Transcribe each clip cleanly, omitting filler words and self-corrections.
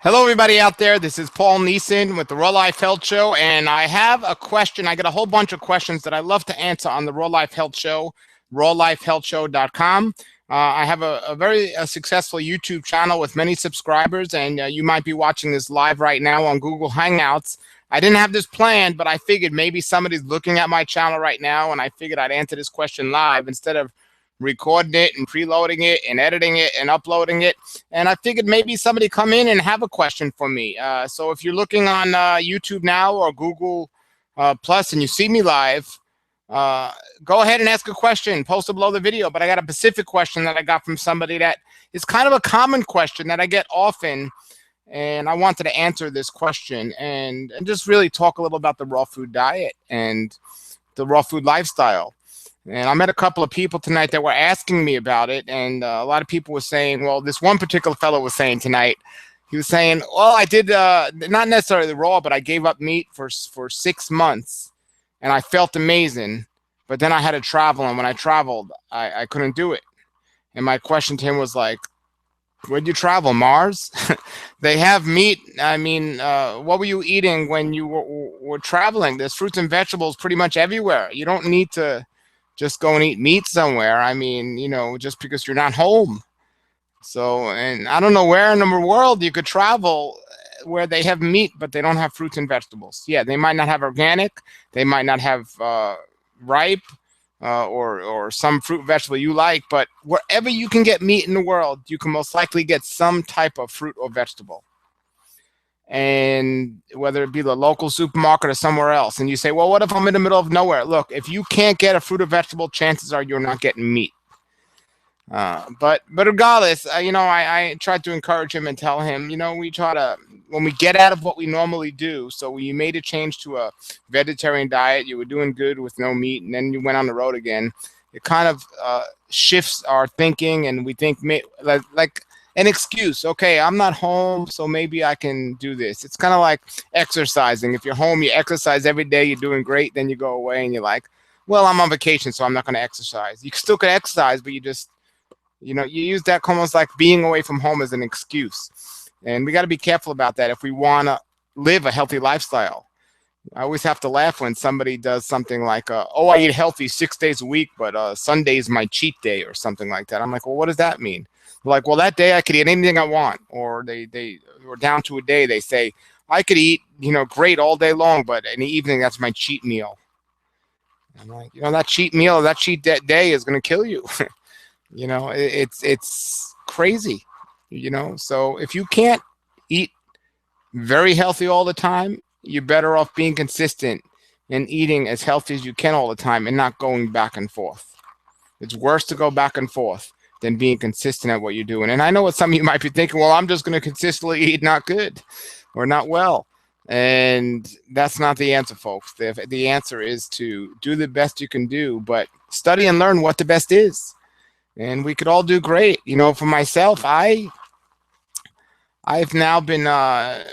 Hello, everybody out there. This is Paul Neeson with the Raw Life Health Show, and I have a question. I get a whole bunch of questions that I love to answer on the Raw Life Health Show, rawlifehealthshow.com. I have a very successful YouTube channel with many subscribers, and you might be watching this live right now on Google Hangouts. I didn't have this planned, but I figured maybe somebody's looking at my channel right now, and I figured I'd answer this question live instead of recording it and preloading it and editing it and uploading it. And I figured maybe somebody come in and have a question for me. So if you're looking on YouTube now or Google Plus and you see me live, go ahead and ask a question, post it below the video. But I got a specific question that I got from somebody that is kind of a common question that I get often. And I wanted to answer this question and just really talk a little about the raw food diet and the raw food lifestyle. And I met a couple of people tonight that were asking me about it, and a lot of people were saying, well, this one particular fellow was saying tonight, he was saying, well, I did not necessarily raw, but I gave up meat for 6 months, and I felt amazing, but then I had to travel, and when I traveled, I couldn't do it. And my question to him was like, where'd you travel, Mars? They have meat. I mean, what were you eating when you were traveling? There's fruits and vegetables pretty much everywhere. You don't need to just go and eat meat somewhere. I mean, you know, just because you're not home. So, and I don't know where in the world you could travel where they have meat, but they don't have fruits and vegetables. Yeah, they might not have organic. They might not have ripe or some fruit vegetable you like, but wherever you can get meat in the world, you can most likely get some type of fruit or vegetable. And whether it be the local supermarket or somewhere else, and you say, well, what if I'm in the middle of nowhere? Look, if you can't get a fruit or vegetable, chances are you're not getting meat. But regardless, you know, I tried to encourage him and tell him, you know, we try to, when we get out of what we normally do, so when you made a change to a vegetarian diet, you were doing good with no meat, and then you went on the road again, it kind of shifts our thinking, and we think like an excuse. Okay, I'm not home, so maybe I can do this. It's kind of like exercising. If you're home, you exercise every day, you're doing great, then you go away and you're like, well, I'm on vacation, so I'm not going to exercise. You still could exercise, but you just, you know, you use that almost like being away from home as an excuse. And we got to be careful about that if we want to live a healthy lifestyle. I always have to laugh when somebody does something like, oh, I eat healthy 6 days a week, but Sunday's my cheat day or something like that. I'm like, well, what does that mean? Like, well, that day I could eat anything I want. Or they were down to a day, they say, I could eat, you know, great all day long, but in the evening, that's my cheat meal. I'm like, you know, that cheat meal, that cheat day is going to kill you. You know, it's crazy, you know. So if you can't eat very healthy all the time, you're better off being consistent and eating as healthy as you can all the time and not going back and forth. It's worse to go back and forth than being consistent at what you're doing. And I know what some of you might be thinking, well, I'm just going to consistently eat not good or not well. And that's not the answer, folks. The answer is to do the best you can do, but study and learn what the best is. And we could all do great. You know, for myself, I've now been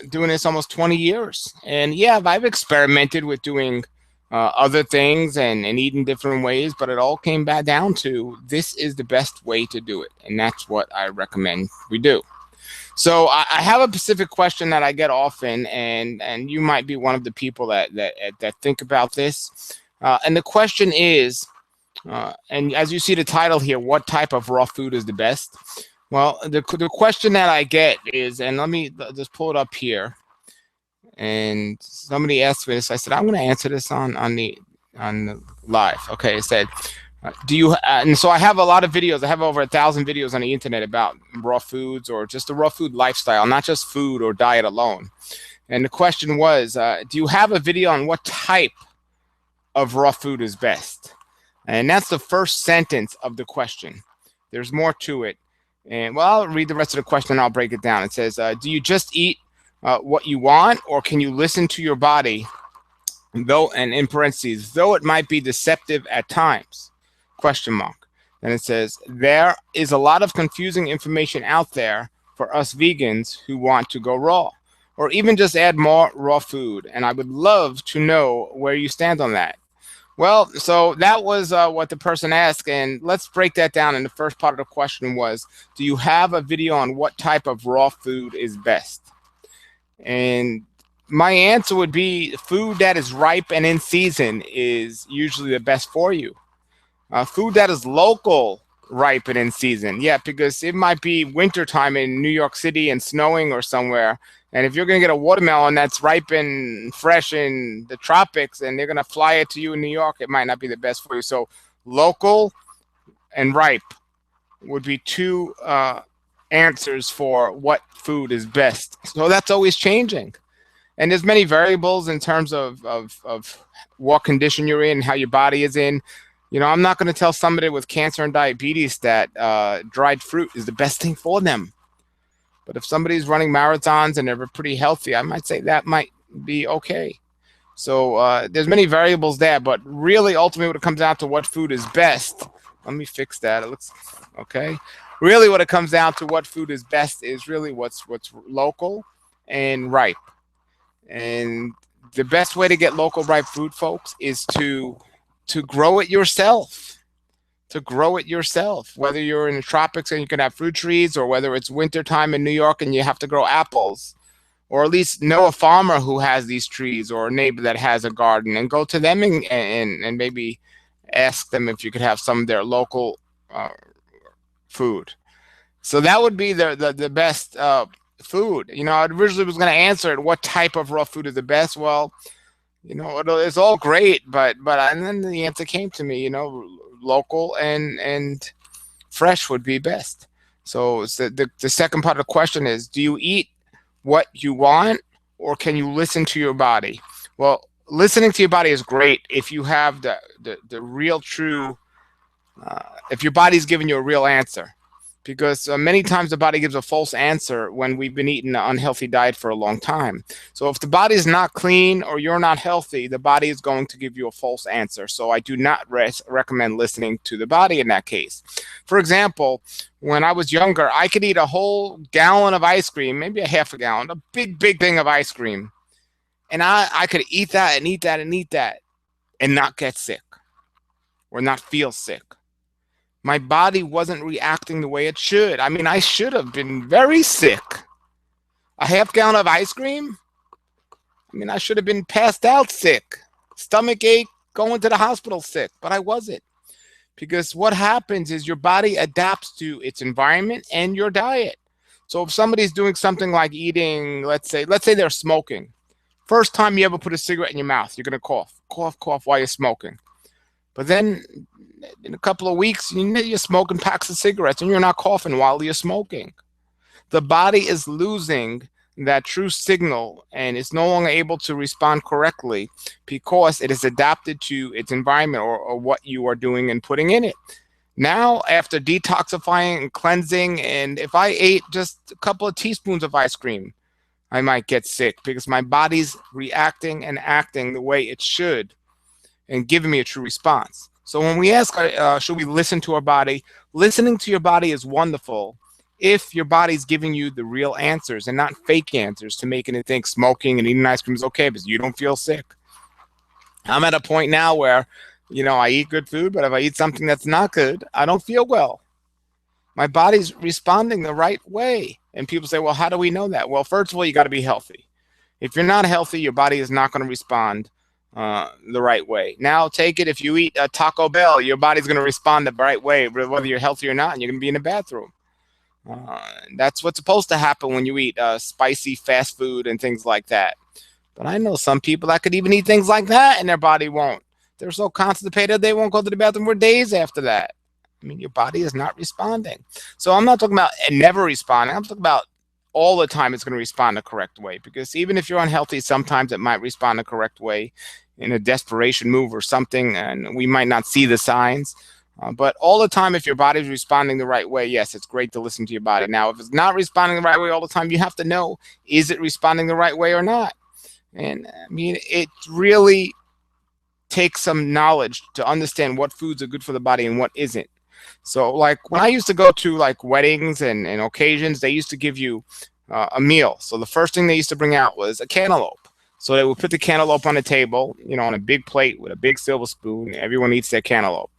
doing this almost 20 years. And yeah, I've experimented with doing other things and eating different ways, but it all came back down to this is the best way to do it. And that's what I recommend we do. So I have a specific question that I get often, and you might be one of the people that think about this. And the question is, and as you see the title here, what type of raw food is the best? Well, the question that I get is, and let me just pull it up here. And somebody asked me this. I said, I'm going to answer this on the live. Okay, it said, do you? And so I have a lot of videos. I have over 1,000 videos on the internet about raw foods or just the raw food lifestyle, not just food or diet alone. And the question was, do you have a video on what type of raw food is best? And that's the first sentence of the question. There's more to it. And well, I'll read the rest of the question and I'll break it down. It says, do you just eat what you want, or can you listen to your body, though, and in parentheses, though it might be deceptive at times? Question mark. And it says, there is a lot of confusing information out there for us vegans who want to go raw, or even just add more raw food. And I would love to know where you stand on that. Well, so that was what the person asked, and let's break that down. And the first part of the question was, do you have a video on what type of raw food is best? And my answer would be food that is ripe and in season is usually the best for you. Food that is local, ripe and in season. Yeah, because it might be wintertime in New York City and snowing or somewhere. And if you're going to get a watermelon that's ripe and fresh in the tropics and they're going to fly it to you in New York, it might not be the best for you. So local and ripe would be two answers for what food is best. So that's always changing. And there's many variables in terms of what condition you're in, how your body is in. I'm not going to tell somebody with cancer and diabetes that dried fruit is the best thing for them. But if somebody's running marathons and they're pretty healthy, I might say that might be okay. So there's many variables there, but really ultimately what it comes down to what food is best. Let me fix that. It looks okay. Really what it comes down to what food is best is really what's local and ripe. And the best way to get local ripe food, folks, is to grow it yourself. To grow it yourself, whether you're in the tropics and you can have fruit trees, or whether it's wintertime in New York and you have to grow apples, or at least know a farmer who has these trees, or a neighbor that has a garden, and go to them and maybe ask them if you could have some of their local food. So that would be the best food. I originally was going to answer it, what type of raw food is the best? Well, it's all great, but and then the answer came to me, local and fresh would be best. So the second part of the question is, do you eat what you want, or can you listen to your body? Well, listening to your body is great if you have the real true, if your body's giving you a real answer. Because many times the body gives a false answer when we've been eating an unhealthy diet for a long time. So if the body is not clean or you're not healthy, the body is going to give you a false answer. So I do not recommend listening to the body in that case. For example, when I was younger, I could eat a whole gallon of ice cream, maybe a half a gallon, a big thing of ice cream. And I could eat that and eat that and eat that and not get sick or not feel sick. My body wasn't reacting the way it should. I mean, I should have been very sick. A half gallon of ice cream? I mean, I should have been passed out sick. Stomach ache, going to the hospital sick, but I wasn't. Because what happens is your body adapts to its environment and your diet. So if somebody's doing something like eating, let's say they're smoking. First time you ever put a cigarette in your mouth, you're going to cough while you're smoking. But then in a couple of weeks, you're smoking packs of cigarettes and you're not coughing while you're smoking. The body is losing that true signal and it's no longer able to respond correctly because it is adapted to its environment or what you are doing and putting in it. Now, after detoxifying and cleansing, and if I ate just a couple of teaspoons of ice cream, I might get sick because my body's reacting and acting the way it should and giving me a true response. So when we ask, should we listen to our body? Listening to your body is wonderful if your body's giving you the real answers and not fake answers to making it think smoking and eating ice cream is okay because you don't feel sick. I'm at a point now where, I eat good food, but if I eat something that's not good, I don't feel well. My body's responding the right way. And people say, well, how do we know that? Well, first of all, you got to be healthy. If you're not healthy, your body is not going to respond the right way. Now, take it, if you eat a Taco Bell, your body's going to respond the right way, whether you're healthy or not, and you're going to be in the bathroom. That's what's supposed to happen when you eat spicy fast food and things like that. But I know some people that could even eat things like that and their body won't. They're so constipated they won't go to the bathroom for days after that. I mean, your body is not responding. So I'm not talking about never responding. I'm talking about all the time it's going to respond the correct way. Because even if you're unhealthy, sometimes it might respond the correct way in a desperation move or something, and we might not see the signs. But all the time, if your body's responding the right way, yes, it's great to listen to your body. Now, if it's not responding the right way all the time, you have to know, is it responding the right way or not? And I mean, it really takes some knowledge to understand what foods are good for the body and what isn't. So like when I used to go to like weddings and occasions, they used to give you a meal. So the first thing they used to bring out was a cantaloupe. So they would put the cantaloupe on the table, on a big plate with a big silver spoon. Everyone eats their cantaloupe.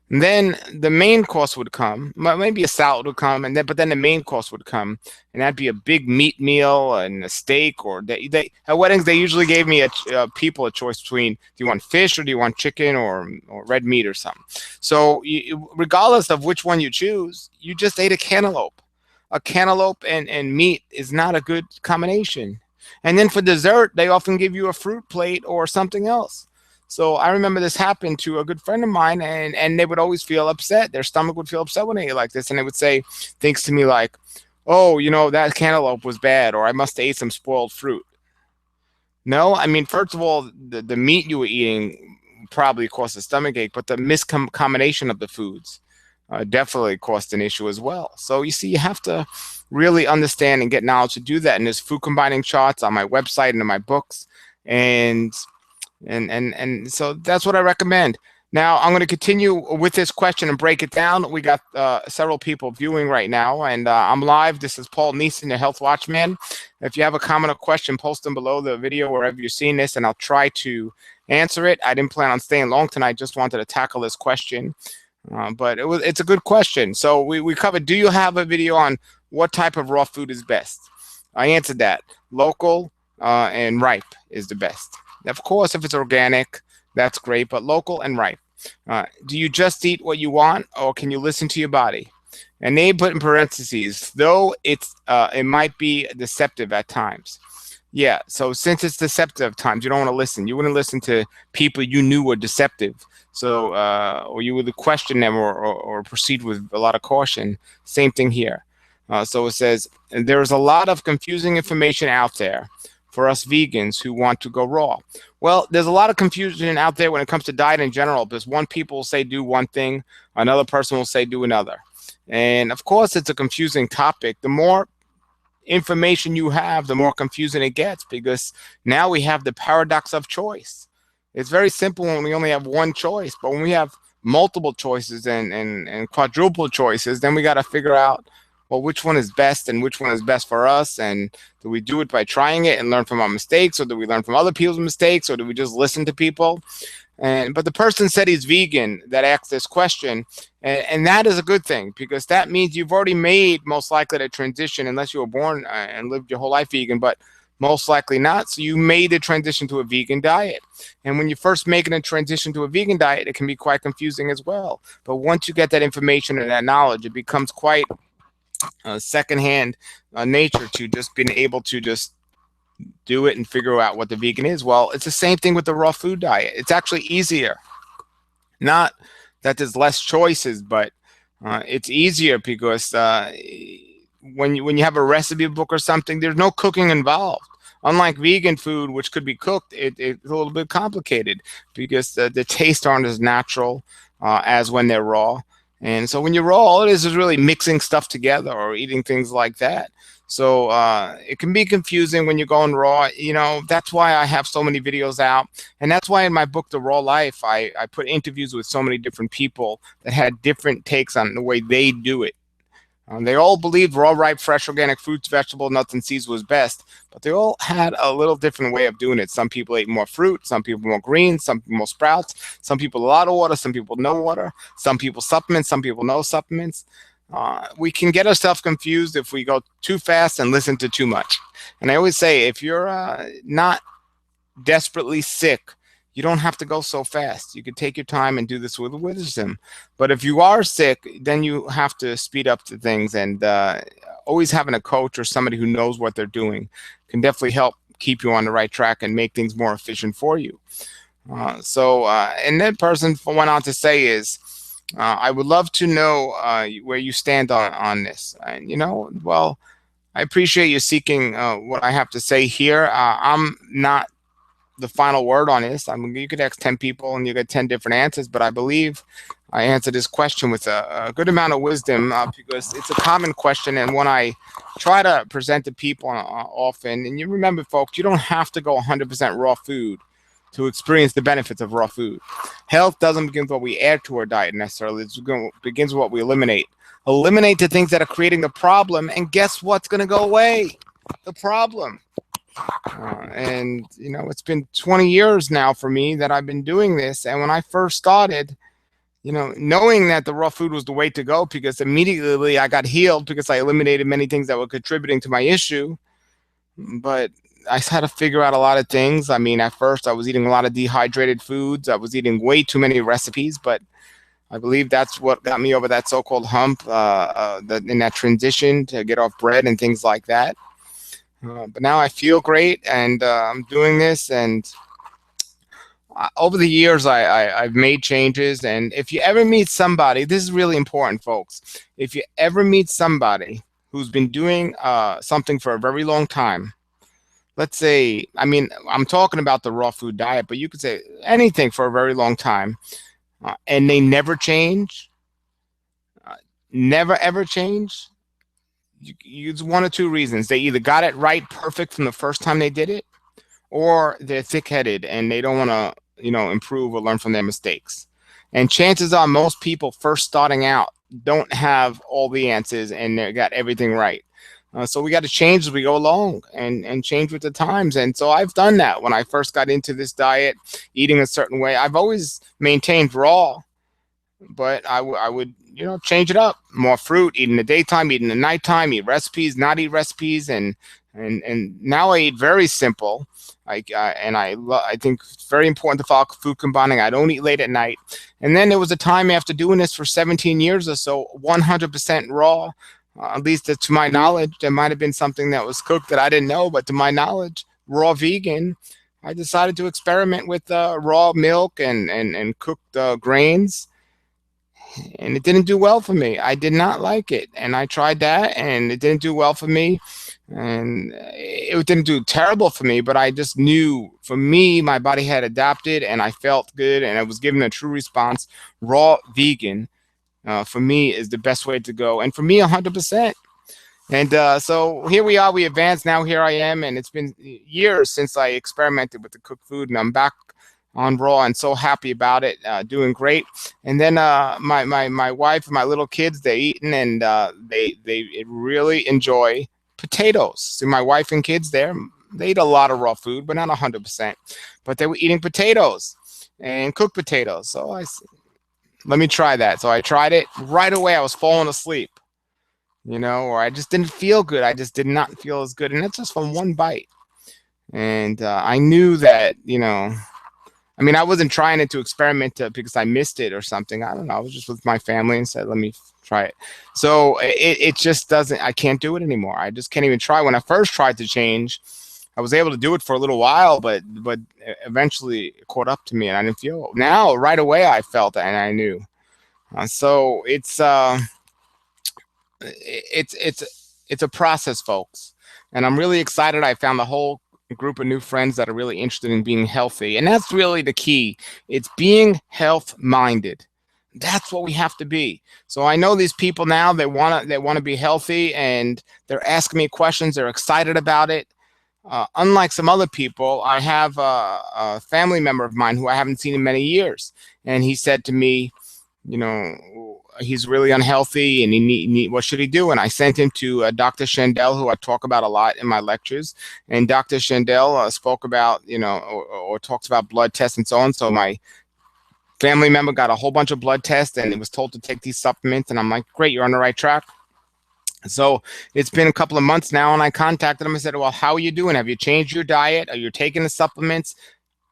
And then the main course would come. Maybe a salad would come, and then but then the main course would come, and that'd be a big meat meal and a steak. Or they at weddings they usually gave me people a choice between, do you want fish or do you want chicken or red meat or something. So regardless of which one you choose, you just ate a cantaloupe. A cantaloupe and meat is not a good combination. And then for dessert, they often give you a fruit plate or something else. So I remember this happened to a good friend of mine, and they would always feel upset. Their stomach would feel upset when they ate like this, and they would say things to me like, "Oh, that cantaloupe was bad, or I must have ate some spoiled fruit." No, I mean, first of all, the meat you were eating probably caused a stomach ache, but the combination of the foods definitely caused an issue as well. So you see, you have to really understand and get knowledge to do that. And there's food combining charts on my website and in my books, and so that's what I recommend. Now I'm going to continue with this question and break it down. We got several people viewing right now, and I'm live. This is Paul Neeson, your Health Watchman. If you have a comment or question, post them below the video wherever you're seeing this, and I'll try to answer it. I didn't plan on staying long tonight. Just wanted to tackle this question, but it's a good question. So we covered, do you have a video on what type of raw food is best? I answered that. Local and ripe is the best. Of course, if it's organic, that's great, but local and ripe. Do you just eat what you want, or can you listen to your body? And they put in parentheses, though it might be deceptive at times. Yeah, so since it's deceptive at times, you don't want to listen. You wouldn't listen to people you knew were deceptive. So, or you would question them or proceed with a lot of caution. Same thing here. So it says, there is a lot of confusing information out there for us vegans who want to go raw. Well, there's a lot of confusion out there when it comes to diet in general, because one people will say do one thing, another person will say do another. And of course, it's a confusing topic. The more information you have, the more confusing it gets, because now we have the paradox of choice. It's very simple when we only have one choice, but when we have multiple choices and quadruple choices, then we got to figure out, well, which one is best and which one is best for us, and do we do it by trying it and learn from our mistakes, or do we learn from other people's mistakes, or do we just listen to people? But the person said he's vegan that asked this question, and that is a good thing, because that means you've already made most likely the transition, unless you were born and lived your whole life vegan, but most likely not. So you made the transition to a vegan diet. And when you're first making a transition to a vegan diet, it can be quite confusing as well. But once you get that information and that knowledge, it becomes quite secondhand nature to just being able to just do it and figure out what the vegan is. Well, it's the same thing with the raw food diet. It's actually easier. Not that there's less choices, but it's easier because when you have a recipe book or something, there's no cooking involved. Unlike vegan food, which could be cooked, it's a little bit complicated because the tastes aren't as natural as when they're raw. And so when you're raw, all it is really mixing stuff together or eating things like that. So it can be confusing when you're going raw. That's why I have so many videos out. And that's why in my book, The Raw Life, I put interviews with so many different people that had different takes on the way they do it. They all believed raw, ripe, fresh, organic fruits, vegetables, nuts, and seeds was best, but they all had a little different way of doing it. Some people ate more fruit, some people more greens, some people more sprouts, some people a lot of water, some people no water, some people supplements, some people no supplements. We can get ourselves confused if we go too fast and listen to too much. And I always say, if you're not desperately sick, you don't have to go so fast. You can take your time and do this with wisdom. But if you are sick, then you have to speed up the things. And always having a coach or somebody who knows what they're doing can definitely help keep you on the right track and make things more efficient for you. And that person went on to say is, I would love to know where you stand on this. And, well, I appreciate you seeking what I have to say here. I'm not the final word on this. I mean, you could ask 10 people and you get 10 different answers, but I believe I answered this question with a good amount of wisdom because it's a common question and one I try to present to people often. And you remember, folks, you don't have to go 100% raw food to experience the benefits of raw food. Health doesn't begin with what we add to our diet necessarily. It begins with what we eliminate. Eliminate the things that are creating the problem, and guess what's going to go away? The problem. And it's been 20 years now for me that I've been doing this. And when I first started, knowing that the raw food was the way to go, because immediately I got healed because I eliminated many things that were contributing to my issue. But I had to figure out a lot of things. I mean, at first I was eating a lot of dehydrated foods. I was eating way too many recipes, but I believe that's what got me over that so-called hump, in that transition to get off bread and things like that. But now I feel great, and I'm doing this, and over the years I've made changes. And if you ever meet somebody, this is really important, folks. If you ever meet somebody who's been doing something for a very long time, let's say, I mean, I'm talking about the raw food diet, but you could say anything for a very long time, and they never change, never ever change. Use one or two reasons. They either got it right perfect from the first time they did it, or they're thick-headed and they don't want to, improve or learn from their mistakes. And chances are most people first starting out don't have all the answers and they got everything right. So we got to change as we go along, and change with the times. And so I've done that. When I first got into this diet, eating a certain way, I've always maintained raw, but I would, change it up. More fruit, eat in the daytime, eat in the nighttime, eat recipes, not eat recipes. And now I eat very simple. I think it's very important to follow food combining. I don't eat late at night. And then there was a time after doing this for 17 years or so, 100% raw. At least to my knowledge. There might have been something that was cooked that I didn't know, but to my knowledge, raw vegan. I decided to experiment with raw milk and cooked grains, and it didn't do well for me. I did not like it, and I tried that, and it didn't do well for me, and it didn't do terrible for me, but I just knew, for me, my body had adapted, and I felt good, and I was given a true response. Raw vegan, for me, is the best way to go, and for me, 100%. And so here we are. We advanced. Now here I am, and it's been years since I experimented with the cooked food, and I'm back on raw and so happy about it, doing great. And then my wife and my little kids, they're eating, and they really enjoy potatoes. See, my wife and kids they eat a lot of raw food, but not 100%. But they were eating potatoes and cooked potatoes. So let me try that. So I tried it right away. I was falling asleep, or I just didn't feel good. I just did not feel as good. And that's just from one bite. And I knew that, I mean, I wasn't trying it to experiment because I missed it or something. I don't know. I was just with my family and said, let me try it. So it just doesn't, I can't do it anymore. I just can't even try. When I first tried to change, I was able to do it for a little while, but eventually it caught up to me, and I didn't feel it. Now, right away, I felt it, and I knew. So it's a process, folks, and I'm really excited. I found a whole group of new friends that are really interested in being healthy, and that's really the key. It's being health-minded. That's what we have to be. So I know these people now, they want to be healthy, and they're asking me questions. They're excited about it. Unlike some other people, I have a family member of mine who I haven't seen in many years, and he said to me, he's really unhealthy, and what should he do? And I sent him to Dr. Shandell, who I talk about a lot in my lectures. And Dr. Shandell spoke about, or talks about blood tests and so on. So my family member got a whole bunch of blood tests, and he was told to take these supplements. And I'm like, great, you're on the right track. So it's been a couple of months now, and I contacted him and said, well, how are you doing? Have you changed your diet? Are you taking the supplements?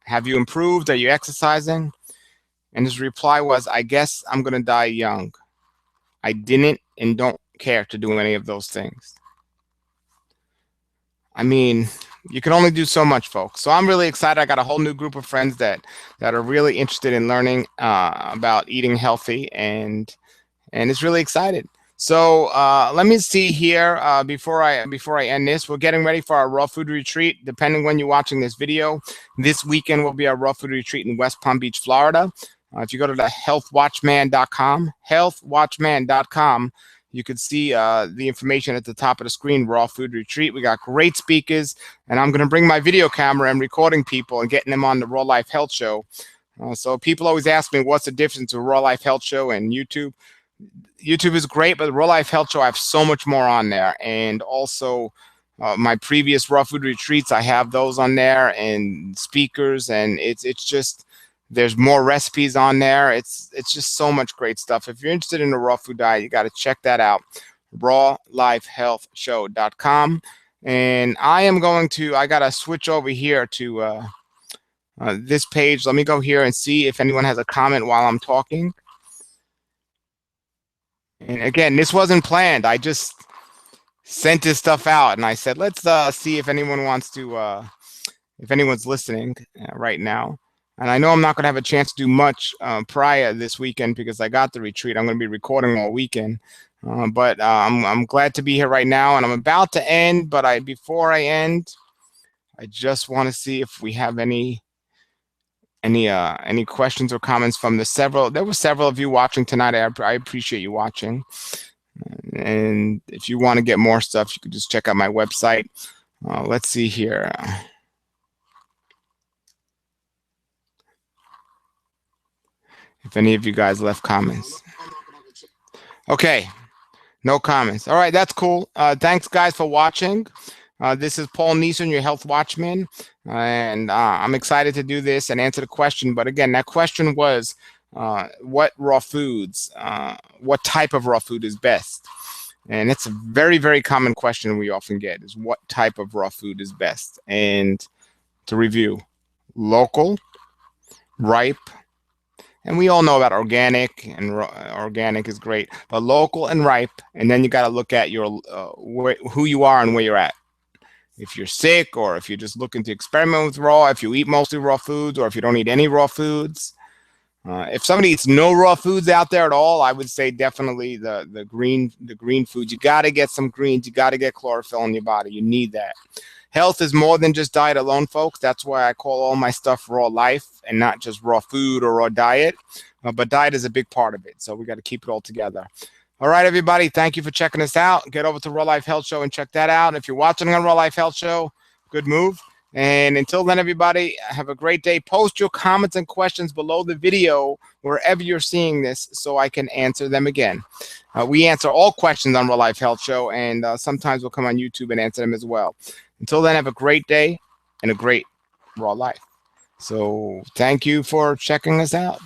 Have you improved? Are you exercising? And his reply was, I guess I'm going to die young. I didn't and don't care to do any of those things. I mean, you can only do so much, folks. So I'm really excited. I got a whole new group of friends that are really interested in learning about eating healthy, and it's really excited. So let me see here before I end this. We're getting ready for our raw food retreat. Depending when you're watching this video, this weekend will be our raw food retreat in West Palm Beach, Florida. If you go to the healthwatchman.com, you can see the information at the top of the screen, Raw Food Retreat. We got great speakers, and I'm going to bring my video camera and recording people and getting them on the Raw Life Health Show. So people always ask me, what's the difference between Raw Life Health Show and YouTube? YouTube is great, but the Raw Life Health Show, I have so much more on there. And also my previous Raw Food Retreats, I have those on there, and speakers, and it's just There's more recipes on there. It's just so much great stuff. If you're interested in a raw food diet, you got to check that out. rawlifehealthshow.com. And I got to switch over here to this page. Let me go here and see if anyone has a comment while I'm talking. And again, this wasn't planned. I just sent this stuff out and I said, let's see if anyone wants to, if anyone's listening right now. And I know I'm not going to have a chance to do much prior this weekend because I got the retreat. I'm going to be recording all weekend. But I'm glad to be here right now, and I'm about to end. But before I end, I just want to see if we have any questions or comments from there were several of you watching tonight. I appreciate you watching. And if you want to get more stuff, you can just check out my website. Let's see here. If any of you guys left comments. Okay, no comments. All right, that's cool. Thanks, guys, for watching. This is Paul Neeson, your health watchman, and I'm excited to do this and answer the question. But again, that question was, what type of raw food is best? And it's a very, very common question we often get, is what type of raw food is best? And to review, local, ripe, and we all know about organic, and organic is great, but local and ripe. And then you got to look at your who you are and where you're at. If you're sick, or if you're just looking to experiment with raw, if you eat mostly raw foods, or if you don't eat any raw foods. If somebody eats no raw foods out there at all, I would say definitely the green foods. You got to get some greens. You got to get chlorophyll in your body. You need that. Health is more than just diet alone, folks. That's why I call all my stuff Raw Life and not just raw food or raw diet. But diet is a big part of it, so we got to keep it all together. All right, everybody, thank you for checking us out. Get over to Raw Life Health Show and check that out. If you're watching on Raw Life Health Show, good move. And until then, everybody, have a great day. Post your comments and questions below the video wherever you're seeing this so I can answer them again. We answer all questions on Raw Life Health Show, and sometimes we'll come on YouTube and answer them as well. Until then, have a great day and a great raw life. So thank you for checking us out.